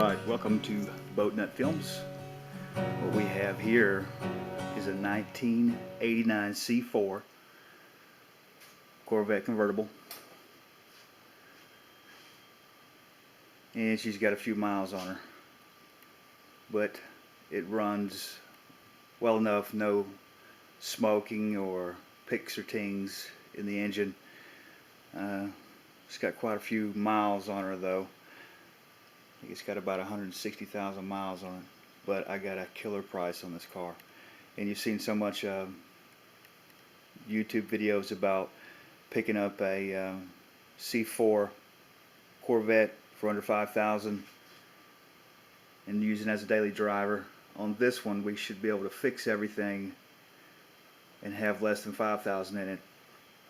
Alright, welcome to Boat Nut Films. What we have here is a 1989 C4 Corvette convertible. And she's got a few miles on her. But it runs well enough, no smoking or picks or tings in the engine. It's got quite a few miles on her though. I think it's got about 160,000 miles on it, but I got a killer price on this car. And you've seen so much YouTube videos about picking up a C4 Corvette for under 5,000 and using it as a daily driver. On this one, we should be able to fix everything and have less than 5,000 in it,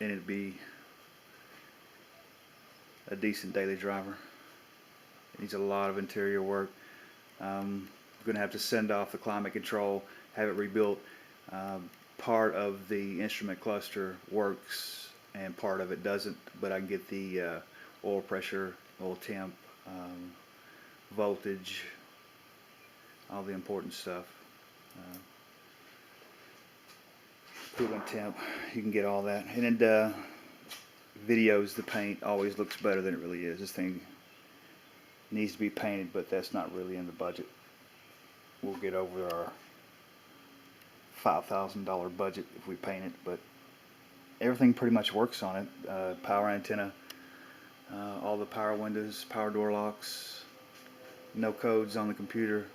and it'd be a decent daily driver. It needs a lot of interior work. I'm going to have to send off the climate control, have it rebuilt. Part of the instrument cluster works and part of it doesn't, but I can get the oil pressure, oil temp, voltage, all the important stuff. Coolant temp, you can get all that. And videos, the paint always looks better than it really is. This thing needs to be painted, but that's not really in the budget. We'll get over our $5,000 budget if we paint it, but everything pretty much works on it. Power antenna, all the power windows, power door locks, no codes on the computer.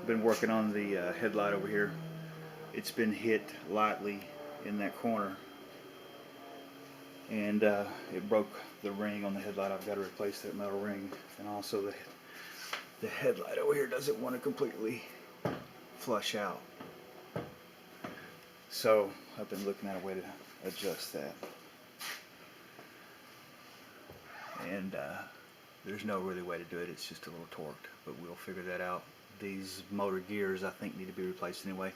Been working on the headlight over here. It's been hit lightly in that corner, and it broke the ring on the headlight. I've got to replace that metal ring, and also the headlight over here doesn't want to completely flush out. So I've been looking at a way to adjust that, and there's no really way to do it. It's just a little torqued, but we'll figure that out. These motor gears, I think, need to be replaced anyway.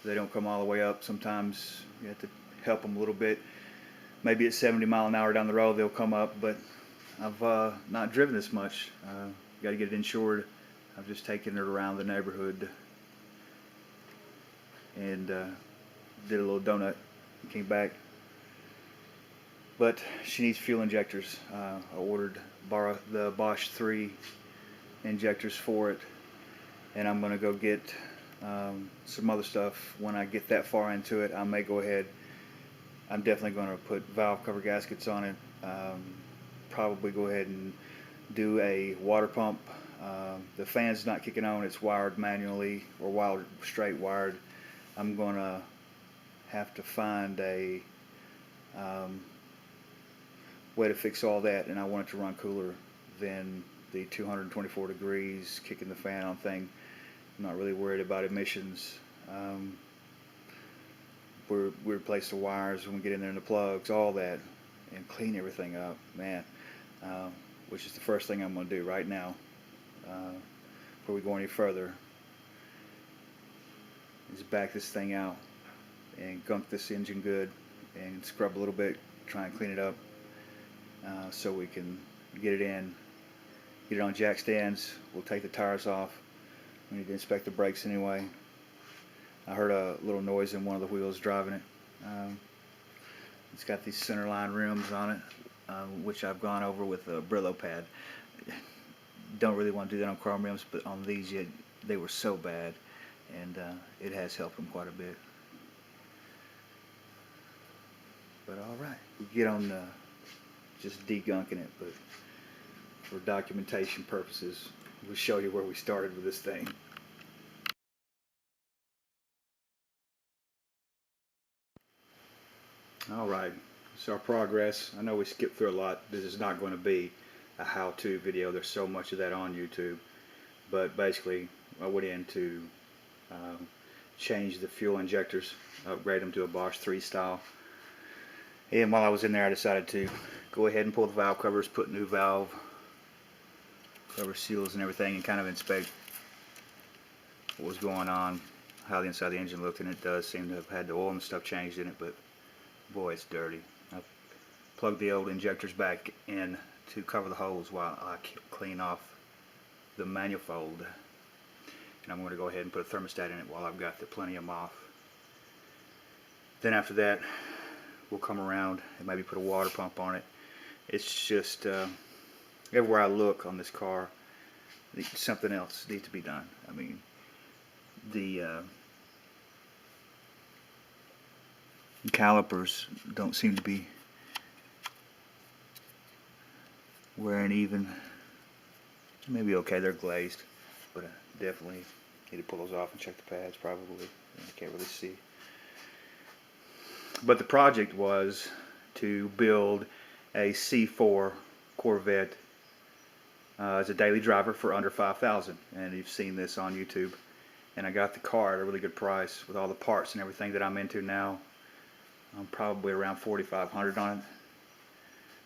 They don't come all the way up. Sometimes you have to help them a little bit. Maybe at 70 mile an hour down the road they'll come up, but I've not driven this much. Got to get it insured. I've just taken it around the neighborhood and did a little donut and came back. But she needs fuel injectors. I ordered the Bosch 3 injectors for it, and I'm going to go get some other stuff. When I get that far into it, I may go ahead. I'm definitely going to put valve cover gaskets on it. Probably go ahead and do a water pump. The fan's not kicking on. It's wired manually or straight wired. I'm going to have to find a way to fix all that, and I want it to run cooler than the 224 degrees kicking the fan on thing. I'm not really worried about emissions. We replace the wires when we get in there and the plugs, all that, and clean everything up, man. Which is the first thing I'm going to do right now before we go any further, is back this thing out and gunk this engine good and scrub a little bit, try and clean it up so we can get it on jack stands. We'll take the tires off. We need to inspect the brakes anyway. I heard a little noise in one of the wheels driving it. It's got these centerline rims on it, which I've gone over with a Brillo pad. Don't really want to do that on chrome rims, but on these they were so bad, and it has helped them quite a bit. But alright, we get on just degunking it, but for documentation purposes, we'll show you where we started with this thing. Alright, so our progress. I know we skipped through a lot. This is not going to be a how-to video. There's so much of that on YouTube. But basically, I went in to change the fuel injectors, upgrade them to a Bosch 3 style. And while I was in there, I decided to go ahead and pull the valve covers, put new valve cover seals and everything, and kind of inspect what was going on, how the inside of the engine looked. And it does seem to have had the oil and stuff changed in it, but boy, it's dirty. I plugged the old injectors back in to cover the holes while I clean off the manifold. And I'm going to go ahead and put a thermostat in it while I've got the plenty of them off. Then after that, we'll come around and maybe put a water pump on it. It's just everywhere I look on this car, something else needs to be done. I mean, the calipers don't seem to be wearing even. Maybe okay, they're glazed, but definitely need to pull those off and check the pads probably. I can't really see. But the project was to build a C4 Corvette as a daily driver for under $5,000, and you've seen this on YouTube. And I got the car at a really good price with all the parts and everything that I'm into now. I'm probably around $4,500 on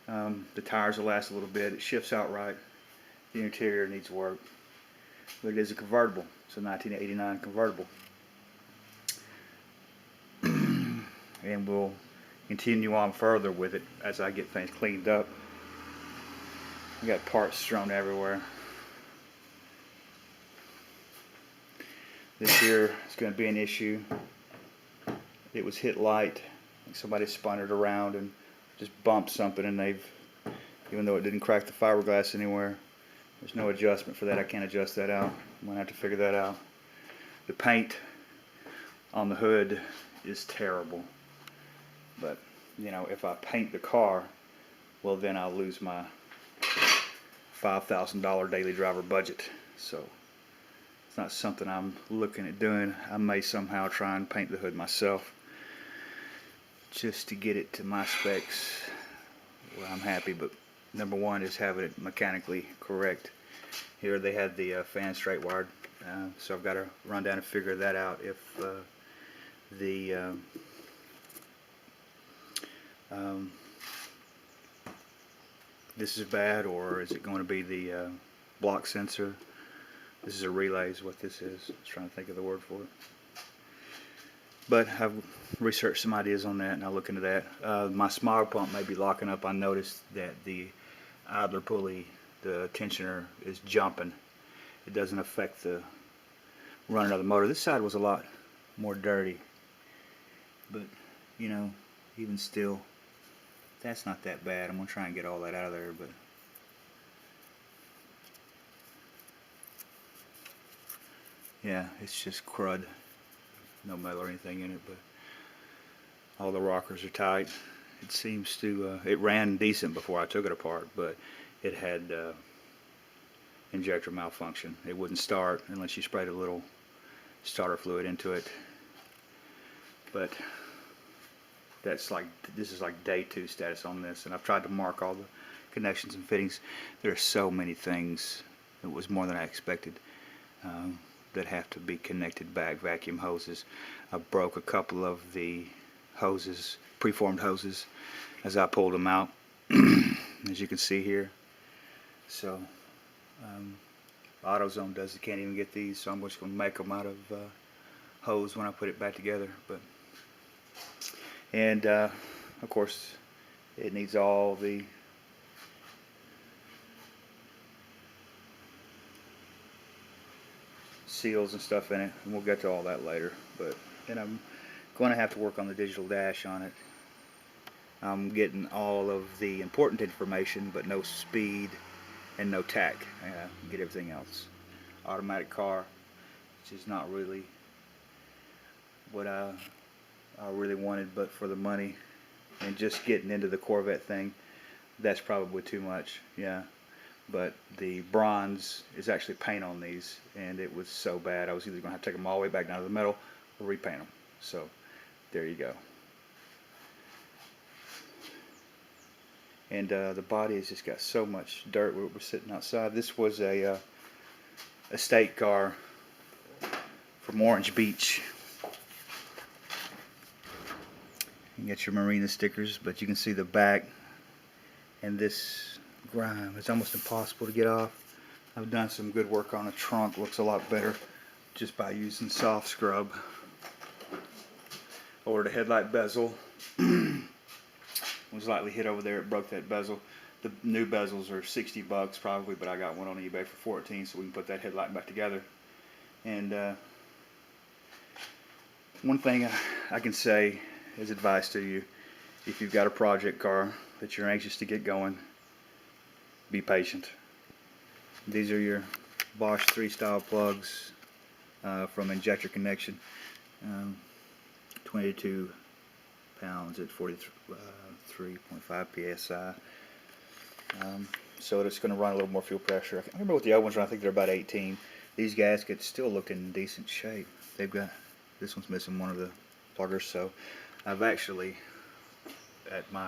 it. The tires will last a little bit. It shifts out right. The interior needs work, but it is a convertible. It's a 1989 convertible. And we'll continue on further with it as I get things cleaned up. I got parts thrown everywhere. This here is going to be an issue. It was hit light. Somebody spun it around and just bumped something, and they've, even though it didn't crack the fiberglass anywhere, there's no adjustment for that. I can't adjust that out. I'm going to have to figure that out. The paint on the hood is terrible. But, you know, if I paint the car, well, then I'll lose my $5,000 daily driver budget. So it's not something I'm looking at doing. I may somehow try and paint the hood myself just to get it to my specs where I'm happy. But number one is having it mechanically correct. Here they had the fan straight wired, so I've got to run down and figure that out if this is bad, or is it going to be the block sensor. This is a relay is what this is. I was trying to think of the word for it. But I've researched some ideas on that, and I'll look into that. My smog pump may be locking up. I noticed that the idler pulley, the tensioner, is jumping. It doesn't affect the running of the motor. This side was a lot more dirty, but you know, even still, that's not that bad. I'm gonna try and get all that out of there, but yeah, it's just crud. No metal or anything in it, but all the rockers are tight. It seems to, it ran decent before I took it apart, but it had injector malfunction. It wouldn't start unless you sprayed a little starter fluid into it. But that's like, this is like day 2 status on this, and I've tried to mark all the connections and fittings. There are so many things. It was more than I expected. That have to be connected back, vacuum hoses. I broke a couple of the hoses, preformed hoses, as I pulled them out, as you can see here. So AutoZone does it, can't even get these, so I'm just going to make them out of hose when I put it back together. But and of course it needs all the seals and stuff in it, and we'll get to all that later. But then I'm going to have to work on the digital dash on it. I'm getting all of the important information, but no speed and no tack. Get everything else. Automatic car, which is not really what I really wanted, but for the money and just getting into the Corvette thing, that's probably too much. Yeah. But the bronze is actually paint on these, and it was so bad I was either going to have to take them all the way back down to the metal or repaint them. So there you go. And the body has just got so much dirt where we're sitting outside. This was a estate car from Orange Beach. You can get your marina stickers, but you can see the back and this grime. It's almost impossible to get off. I've done some good work on the trunk. Looks a lot better just by using soft scrub. Over the headlight bezel. was lightly hit over there. It broke that bezel. The new bezels are $60 probably, but I got one on eBay for 14, so we can put that headlight back together. And one thing I can say as advice to you, if you've got a project car that you're anxious to get going, be patient. These are your Bosch 3 style plugs from Injector Connection. 22 pounds at 43.5 psi. So it's going to run a little more fuel pressure. I can't remember what the other ones are. I think they're about 18. These gaskets still look in decent shape. They've got, this one's missing one of the pluggers, so I've actually,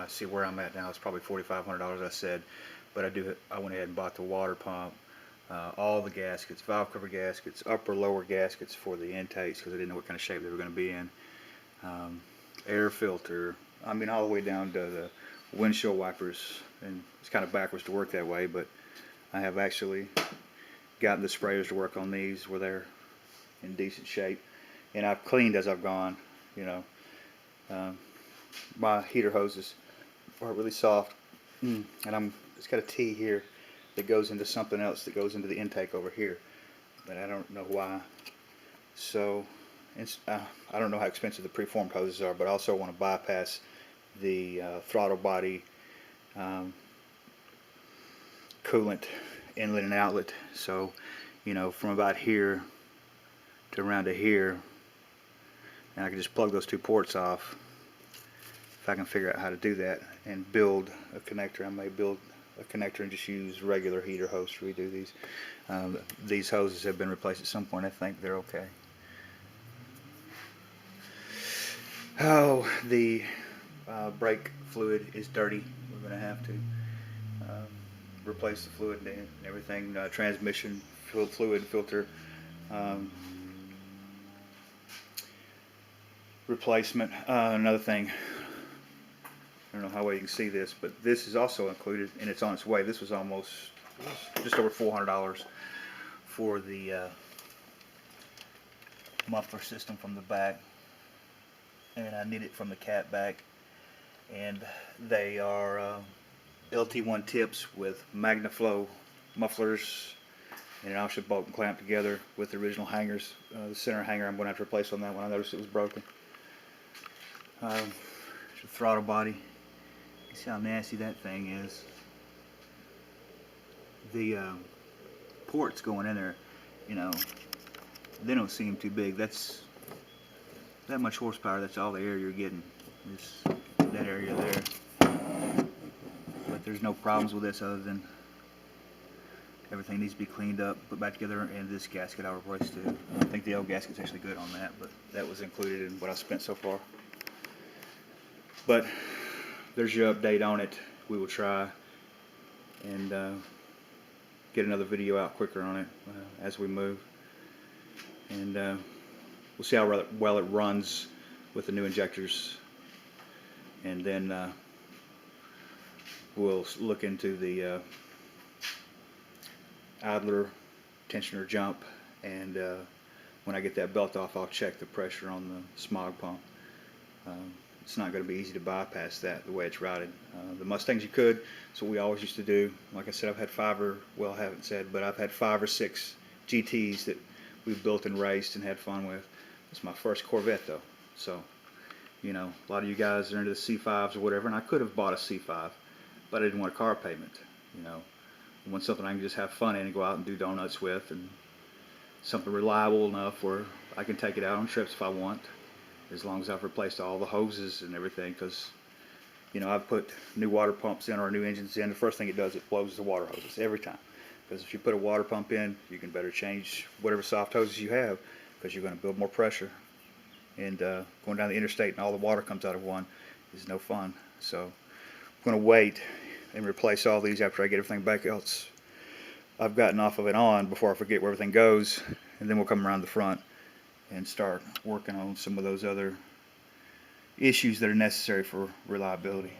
see where I'm at now, it's probably $4,500 I said, but I went ahead and bought the water pump, all the gaskets, valve cover gaskets, upper lower gaskets for the intakes because I didn't know what kind of shape they were going to be in, air filter, I mean all the way down to the windshield wipers. And it's kind of backwards to work that way, but I have actually gotten the sprayers to work on these where they're in decent shape, and I've cleaned as I've gone. You know, my heater hoses are really soft, and it's got a T here that goes into something else that goes into the intake over here, but I don't know why. So I don't know how expensive the preformed hoses are, but I also want to bypass the throttle body coolant inlet and outlet. So, you know, from about here to around to here, and I can just plug those two ports off. If I can figure out how to do that and build a connector, I may build a connector and just use regular heater hose to redo these. These hoses have been replaced at some point. I think they're okay. Oh, the brake fluid is dirty. We're going to have to replace the fluid and everything. Transmission fluid filter replacement. Another thing, I don't know how well you can see this, but this is also included and it's on its way. This was just over $400 for the muffler system from the back, and I need it from the cat back. And they are LT1 tips with MagnaFlow mufflers, and it also bolt and clamp together with the original hangers. The center hanger I'm going to have to replace on that one. I noticed it was broken. The throttle body. You see how nasty that thing is. The ports going in there, you know, they don't seem too big. That's that much horsepower. That's all the air you're getting. That area there. But there's no problems with this other than everything needs to be cleaned up, put back together, and this gasket I'll replace too. I think the old gasket's actually good on that, but that was included in what I spent so far. But there's your update on it. We will try and get another video out quicker on it as we move, and we'll see how well it runs with the new injectors, and then we'll look into the idler tensioner jump, and when I get that belt off, I'll check the pressure on the smog pump. It's not going to be easy to bypass that the way it's routed. The Mustangs you could. It's what we always used to do. Like I said, I've had I haven't said, but I've had 5 or 6 GTs that we've built and raced and had fun with. It's my first Corvette though, so you know, a lot of you guys are into the C5s or whatever, and I could have bought a C5, but I didn't want a car payment. You know, I want something I can just have fun in and go out and do donuts with, and something reliable enough where I can take it out on trips if I want, as long as I've replaced all the hoses and everything. Because, you know, I've put new water pumps in or new engines in. The first thing it does, it blows the water hoses every time. Because if you put a water pump in, you can better change whatever soft hoses you have, because you're going to build more pressure. And going down the interstate and all the water comes out of one is no fun. So I'm going to wait and replace all these after I get everything back else I've gotten off of it on, before I forget where everything goes, and then we'll come around the front and start working on some of those other issues that are necessary for reliability.